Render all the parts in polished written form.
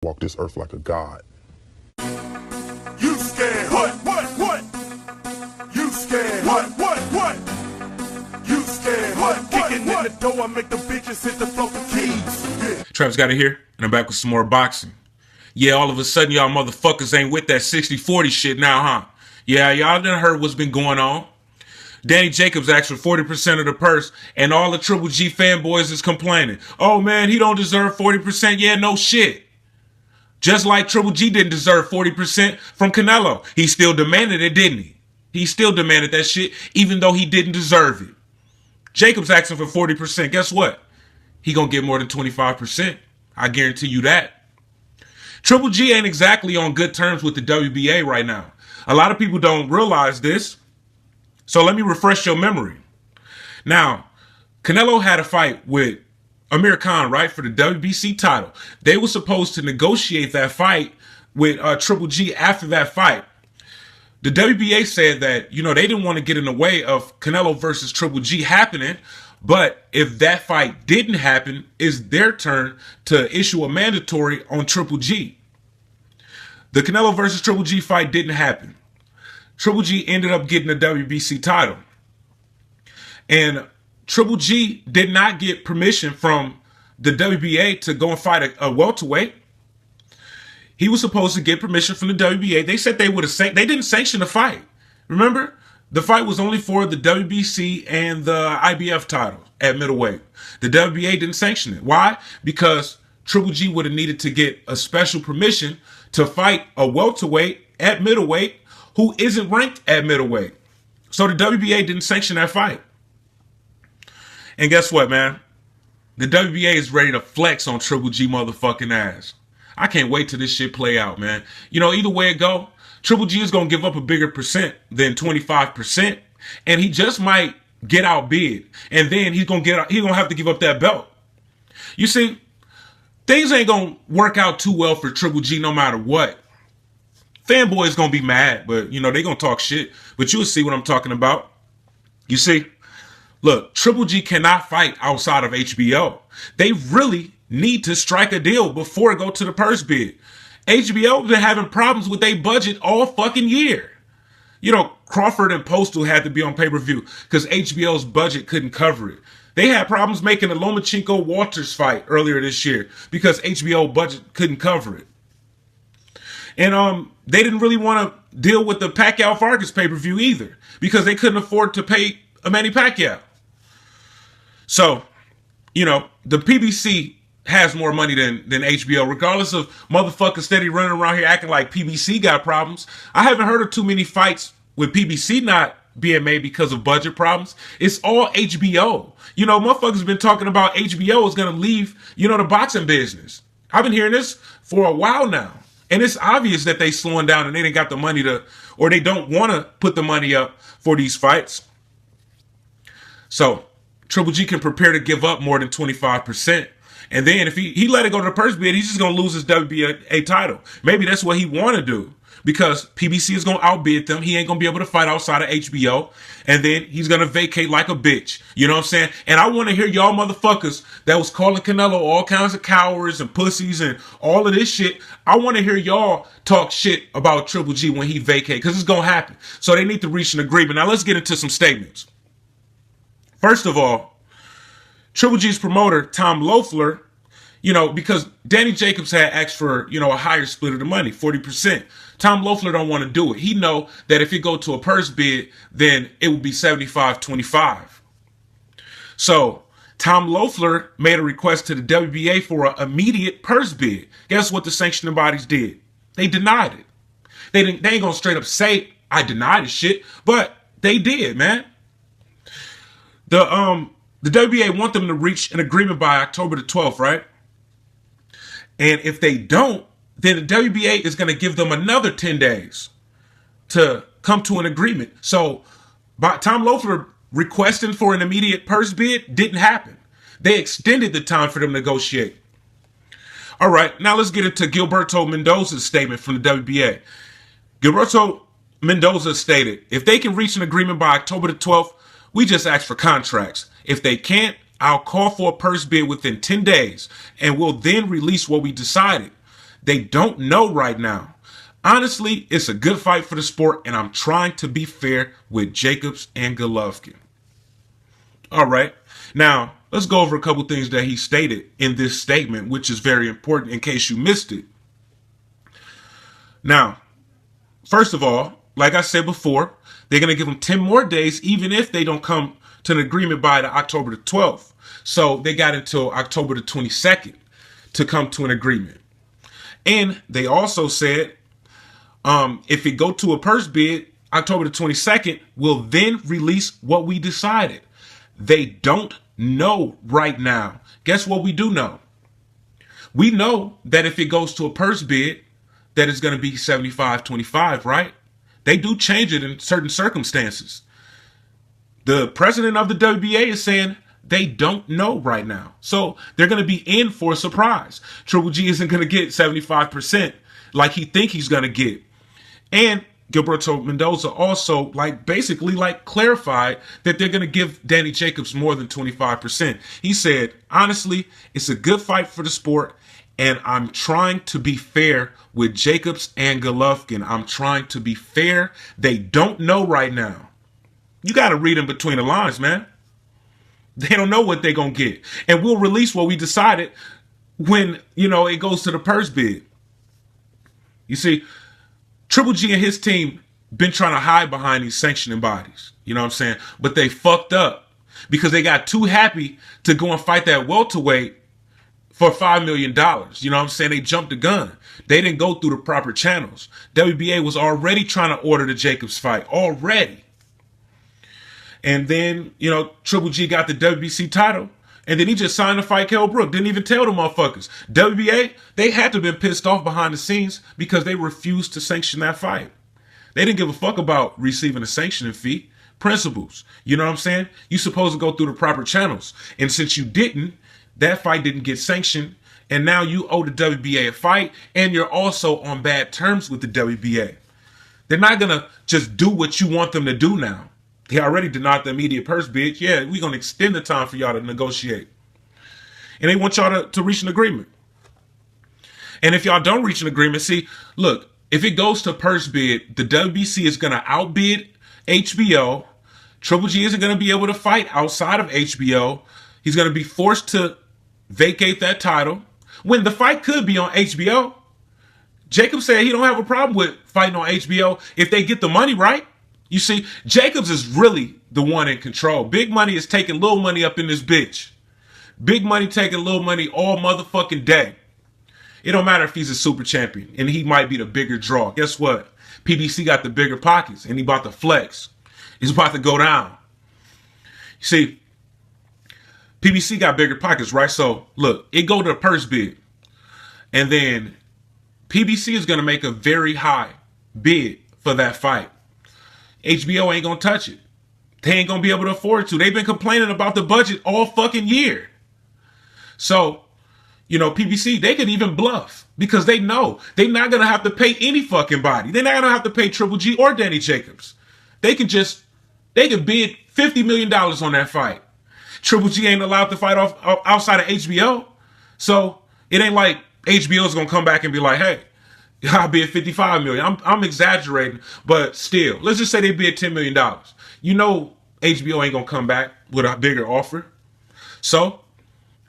walk this earth like a god. You scared? What? You scared? What? You scared? What? Kicking in the door, I make the bitches hit the floor for keys. Yeah. Travis got it here, and I'm back with some more boxing. Yeah, all of a sudden y'all motherfuckers ain't with that 60-40 shit now, huh? Yeah, y'all done heard what's been going on. Danny Jacobs asked for 40% of the purse, and all the Triple G fanboys is complaining. Oh man, he don't deserve 40%. Yeah, no shit. Just like Triple G didn't deserve 40% from Canelo. He still demanded it, didn't he? He still demanded that shit, even though he didn't deserve it. Jacobs asking for 40%. Guess what? He gonna get more than 25%. I guarantee you that. Triple G ain't exactly on good terms with the WBA right now. A lot of people don't realize this. So let me refresh your memory. Now, Canelo had a fight with Amir Khan, right, for the WBC title. They were supposed to negotiate that fight with Triple G after that fight. The WBA said that, you know, they didn't want to get in the way of Canelo versus Triple G happening, but if that fight didn't happen, it's their turn to issue a mandatory on Triple G. The Canelo versus Triple G fight didn't happen. Triple G ended up getting the WBC title. And Triple G did not get permission from the WBA to go and fight a welterweight. He was supposed to get permission from the WBA. They said they would have they didn't sanction the fight. Remember? The fight was only for the WBC and the IBF title at middleweight. The WBA didn't sanction it. Why? Because Triple G would have needed to get a special permission to fight a welterweight at middleweight who isn't ranked at middleweight. So the WBA didn't sanction that fight. And guess what, man? The WBA is ready to flex on Triple G motherfucking ass. I can't wait till this shit play out, man. You know, either way it go, Triple G is going to give up a bigger percent than 25%. And he just might get outbid. And then he's going to have to give up that belt. You see, things ain't going to work out too well for Triple G no matter what. Fanboys going to be mad, but, you know, they going to talk shit. But you'll see what I'm talking about. You see, look, Triple G cannot fight outside of HBO. They really need to strike a deal before it go to the purse bid. HBO been having problems with their budget all fucking year. You know, Crawford and Postal had to be on pay-per-view because HBO's budget couldn't cover it. They had problems making the Lomachenko-Walters fight earlier this year because HBO budget couldn't cover it. And they didn't really want to deal with the Pacquiao-Vargas pay-per-view either because they couldn't afford to pay Manny Pacquiao. So, you know, the PBC has more money than HBO, regardless of motherfuckers steady running around here acting like PBC got problems. I haven't heard of too many fights with PBC not being made because of budget problems. It's all HBO. You know, motherfuckers been talking about HBO is going to leave, you know, the boxing business. I've been hearing this for a while now. And it's obvious that they slowing down and they ain't got the money to, or they don't want to put the money up for these fights. So Triple G can prepare to give up more than 25%. And then if he let it go to the purse bid, he's just going to lose his WBA title. Maybe that's what he want to do because PBC is going to outbid them. He ain't going to be able to fight outside of HBO. And then he's going to vacate like a bitch. You know what I'm saying? And I want to hear y'all motherfuckers that was calling Canelo all kinds of cowards and pussies and all of this shit. I want to hear y'all talk shit about Triple G when he vacate because it's going to happen. So they need to reach an agreement. Now let's get into some statements. First of all, Triple G's promoter, Tom Loeffler, you know, because Danny Jacobs had asked for, you know, a higher split of the money, 40%. Tom Loeffler don't want to do it. He know that if it go to a purse bid, then it would be 75-25. So Tom Loeffler made a request to the WBA for an immediate purse bid. Guess what the sanctioning bodies did? They denied it. They ain't gonna straight up say, I denied the shit, but they did, man. The WBA want them to reach an agreement by October the 12th, right? And if they don't, then the WBA is going to give them another 10 days to come to an agreement. So by Tom Loeffler requesting for an immediate purse bid didn't happen. They extended the time for them to negotiate. All right, now let's get into Gilberto Mendoza's statement from the WBA. Gilberto Mendoza stated, if they can reach an agreement by October the 12th, we just ask for contracts. If they can't, I'll call for a purse bid within 10 days and we'll then release what we decided. They don't know right now. Honestly, it's a good fight for the sport, and I'm trying to be fair with Jacobs and Golovkin. All right. Now, let's go over a couple things that he stated in this statement, which is very important in case you missed it. Now, first of all, like I said before, they're going to give them 10 more days, even if they don't come to an agreement by the October the 12th. So they got until October the 22nd to come to an agreement. And they also said, if it go to a purse bid, October the 22nd, we'll then release what we decided. They don't know right now. Guess what we do know? We know that if it goes to a purse bid, that it's going to be 75-25, right? They do change it in certain circumstances. The president of the WBA is saying they don't know right now. So they're going to be in for a surprise. Triple G isn't going to get 75% like he think he's going to get. And Gilberto Mendoza also basically clarified that they're going to give Danny Jacobs more than 25%. He said, honestly, it's a good fight for the sport, and I'm trying to be fair with Jacobs and Golovkin. I'm trying to be fair. They don't know right now. You got to read in between the lines, man. They don't know what they're going to get. And we'll release what we decided when, it goes to the purse bid. You see, Triple G and his team been trying to hide behind these sanctioning bodies. You know what I'm saying? But they fucked up because they got too happy to go and fight that welterweight for $5 million. You know what I'm saying? They jumped the gun. They didn't go through the proper channels. WBA was already trying to order the Jacobs fight. Already. And then, Triple G got the WBC title. And then he just signed to fight Kell Brook. Didn't even tell the motherfuckers. WBA, they had to have been pissed off behind the scenes because they refused to sanction that fight. They didn't give a fuck about receiving a sanctioning fee. Principles. You know what I'm saying? You're supposed to go through the proper channels. And since you didn't, that fight didn't get sanctioned. And now you owe the WBA a fight. And you're also on bad terms with the WBA. They're not going to just do what you want them to do now. They already denied the immediate purse bid. Yeah, we're going to extend the time for y'all to negotiate. And they want y'all to reach an agreement. And if y'all don't reach an agreement, see, look, if it goes to purse bid, the WBC is going to outbid HBO. Triple G isn't going to be able to fight outside of HBO. He's going to be forced to vacate that title. When the fight could be on HBO, Jacob said he don't have a problem with fighting on HBO if they get the money right. You see, Jacobs is really the one in control. Big Money is taking little money up in this bitch. Big Money taking little money all motherfucking day. It don't matter if he's a super champion and he might be the bigger draw. Guess what? PBC got the bigger pockets and he about to flex. He's about to go down. You see, PBC got bigger pockets, right? So, look, it go to the purse bid. And then PBC is going to make a very high bid for that fight. HBO ain't going to touch it. They ain't going to be able to afford to. They've been complaining about the budget all fucking year. So, PBC, they could even bluff because they know they're not going to have to pay any fucking body. They're not going to have to pay Triple G or Danny Jacobs. They could bid $50 million on that fight. Triple G ain't allowed to fight outside of HBO. So it ain't like HBO's going to come back and be like, hey, I'll bid $55 million. I'm exaggerating, but still, let's just say they bid $10 million. HBO ain't gonna come back with a bigger offer. So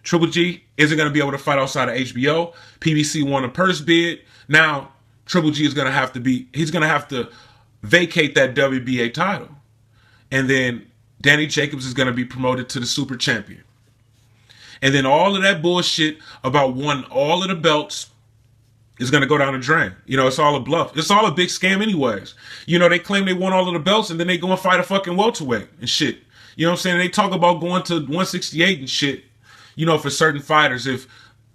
Triple G isn't gonna be able to fight outside of HBO. PBC won a purse bid. Now Triple G is gonna have to vacate that WBA title, and then Danny Jacobs is gonna be promoted to the super champion. And then all of that bullshit about wanting all of the belts is going to go down the drain. It's all a bluff. It's all a big scam anyways. They claim they won all of the belts and then they go and fight a fucking welterweight and shit. You know what I'm saying? They talk about going to 168 and shit, for certain fighters if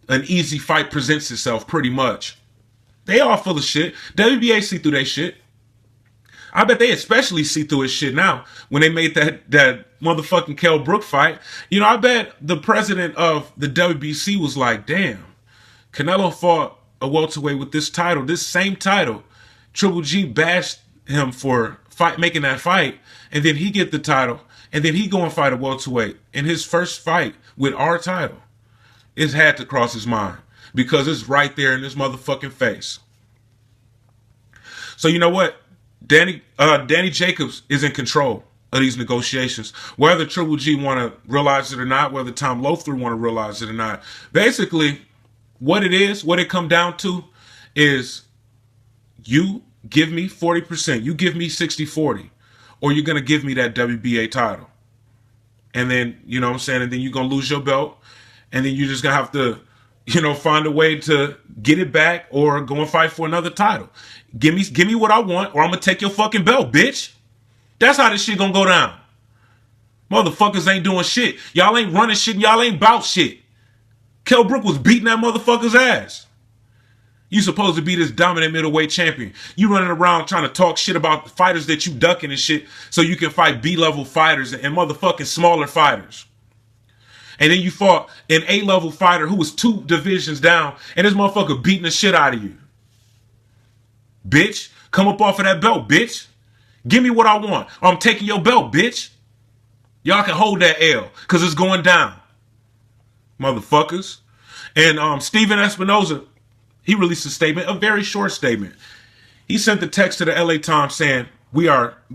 an easy fight presents itself pretty much. They all full of shit. WBA see through that shit. I bet they especially see through his shit now when they made that motherfucking Kell Brook fight. I bet the president of the WBC was like, damn, Canelo fought a welterweight with this title, this same title. Triple G bashed him for making that fight, and then he get the title, and then he go and fight a welterweight in his first fight with our title. It had to cross his mind. because it's right there in this motherfucking face. So you know what? Danny Jacobs is in control of these negotiations. Whether Triple G want to realize it or not, whether Tom Loeffler want to realize it or not. Basically, what it come down to is you give me 40%, you give me 60-40, or you're going to give me that WBA title. And then, you know what I'm saying, and then you're going to lose your belt, and then you're just going to have to, you know, find a way to get it back or go and fight for another title. Give me what I want, or I'm going to take your fucking belt, bitch. That's how this shit going to go down. Motherfuckers ain't doing shit. Y'all ain't running shit, and y'all ain't bout shit. Kell Brook was beating that motherfucker's ass. You supposed to be this dominant middleweight champion. You running around trying to talk shit about the fighters that you ducking and shit so you can fight B-level fighters and motherfucking smaller fighters. And then you fought an A-level fighter who was 2 divisions down, and this motherfucker beating the shit out of you. Bitch, come up off of that belt, bitch. Give me what I want, or I'm taking your belt, bitch. Y'all can hold that L, because it's going down. Motherfuckers. And Steven Espinoza, he released a statement, a very short statement. He sent the text to the LA Times saying,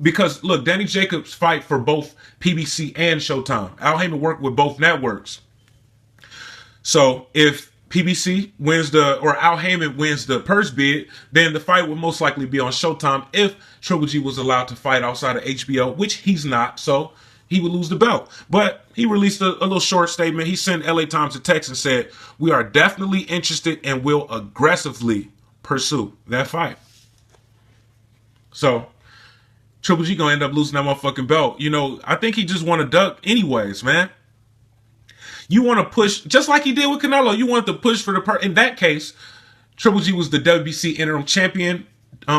because look, Danny Jacobs fight for both PBC and Showtime. Al Heyman worked with both networks. So if PBC wins or Al Heyman wins the purse bid, then the fight would most likely be on Showtime if Triple G was allowed to fight outside of HBO, which he's not, so he would lose the belt. But he released a little short statement. He sent LA Times a text and said, "We are definitely interested and will aggressively pursue that fight." So Triple G gonna end up losing that motherfucking belt. You know, I think he just want to duck anyways, man. You want to push, just like he did with Canelo, you wanted to push for in that case, Triple G was the WBC interim champion,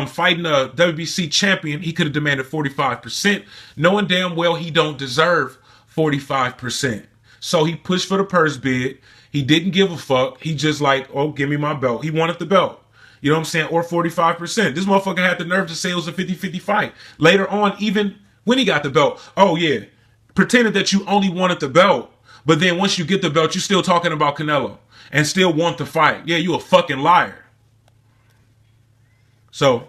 fighting a WBC champion. He could have demanded 45%, knowing damn well he don't deserve 45%. So he pushed for the purse bid. He didn't give a fuck. He just like, oh, give me my belt. He wanted the belt. You know what I'm saying? Or 45%. This motherfucker had the nerve to say it was a 50-50 fight. Later on, even when he got the belt, oh yeah, pretended that you only wanted the belt, but then once you get the belt, you still talking about Canelo and still want the fight. Yeah, you a fucking liar. So,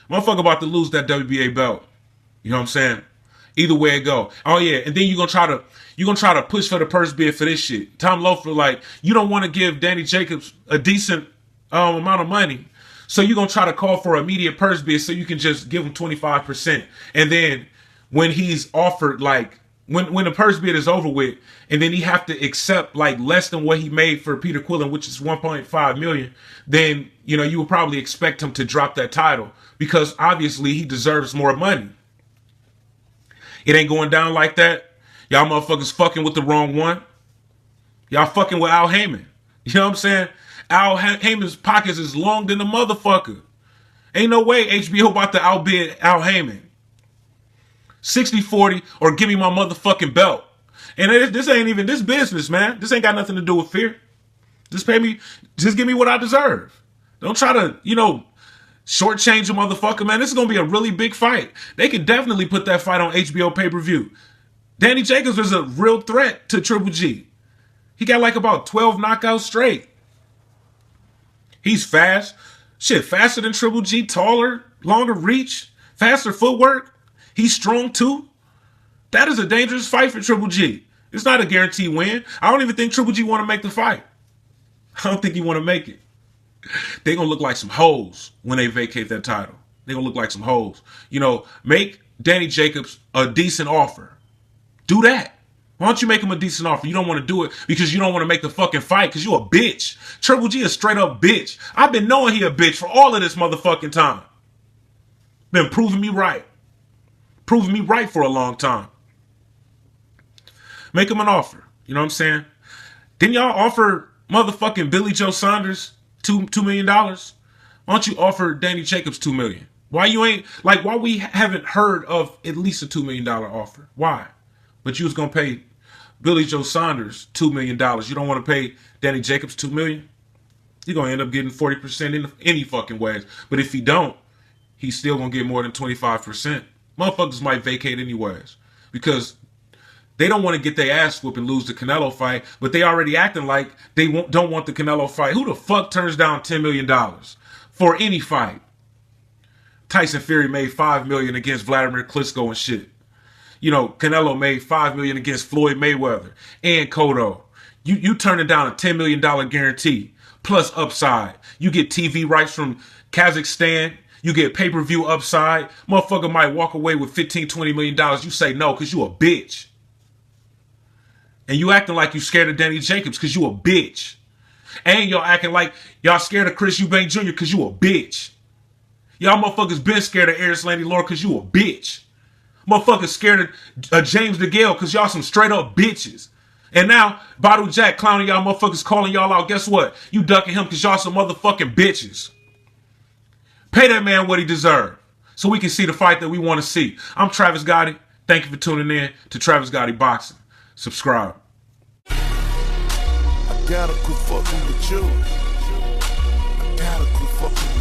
motherfucker about to lose that WBA belt. You know what I'm saying? Either way it go. Oh yeah, and then you're gonna try to push for the purse bid for this shit. Tom Loeffler, like, you don't want to give Danny Jacobs a decent amount of money, so you're gonna try to call for an immediate purse bid so you can just give him 25%. And then when he's offered, like, when the purse bid is over with, and then he have to accept like less than what he made for Peter Quillen, which is 1.5 million, then, you know, you would probably expect him to drop that title because obviously he deserves more money. It ain't going down like that. Y'all motherfuckers fucking with the wrong one. Y'all fucking with Al Heyman. You know what I'm saying? Al Heyman's pockets is long than the motherfucker. Ain't no way HBO about to outbid Al Heyman. 60-40 or give me my motherfucking belt. And this ain't even this business, man. This ain't got nothing to do with fear. Just pay me, just give me what I deserve. Don't try to, you know, shortchange a motherfucker, man. This is going to be a really big fight. They could definitely put that fight on HBO pay-per-view. Danny Jacobs is a real threat to Triple G. He got like about 12 knockouts straight. He's fast. Shit, faster than Triple G, taller, longer reach, faster footwork. He's strong too. That is a dangerous fight for Triple G. It's not a guaranteed win. I don't even think Triple G want to make the fight. I don't think he want to make it. They're going to look like some hoes when they vacate that title. They're going to look like some hoes. You know, make Danny Jacobs a decent offer. Do that. Why don't you make him a decent offer? You don't want to do it because you don't want to make the fucking fight because you a bitch. Triple G is straight up bitch. I've been knowing he a bitch for all of this motherfucking time. Been proving me right. Proving me right for a long time. Make him an offer. You know what I'm saying? Didn't y'all offer motherfucking Billy Joe Saunders $2 million? Why don't you offer Danny Jacobs $2 million? Why you ain't, like, why we haven't heard of at least a $2 million offer? Why? But you was going to pay Billy Joe Saunders $2 million. You don't want to pay Danny Jacobs $2 million? You're going to end up getting 40% in any fucking ways. But if he don't, he's still going to get more than 25%. Motherfuckers might vacate anyways. Because They don't want to get their ass whooped and lose the Canelo fight, but they already acting like they don't want the Canelo fight. Who the fuck turns down $10 million for any fight? Tyson Fury made $5 million against Vladimir Klitschko and shit. You know, Canelo made $5 million against Floyd Mayweather and Cotto. You turning down a $10 million guarantee plus upside. You get TV rights from Kazakhstan. You get pay-per-view upside. Motherfucker might walk away with $15, $20 million. You say no because you a bitch. And you acting like you scared of Danny Jacobs because you a bitch. And y'all acting like y'all scared of Chris Eubank Jr. because you a bitch. Y'all motherfuckers been scared of Eris Landy Lord because you a bitch. Motherfuckers scared of James DeGale because y'all some straight up bitches. And now, Badu Jack clowning y'all motherfuckers, calling y'all out. Guess what? You ducking him because y'all some motherfucking bitches. Pay that man what he deserves so we can see the fight that we want to see. I'm Travis Gotti. Thank you for tuning in to Travis Gotti Boxing. Subscribe. I gotta quit fucking with you. I gotta quit fucking with you.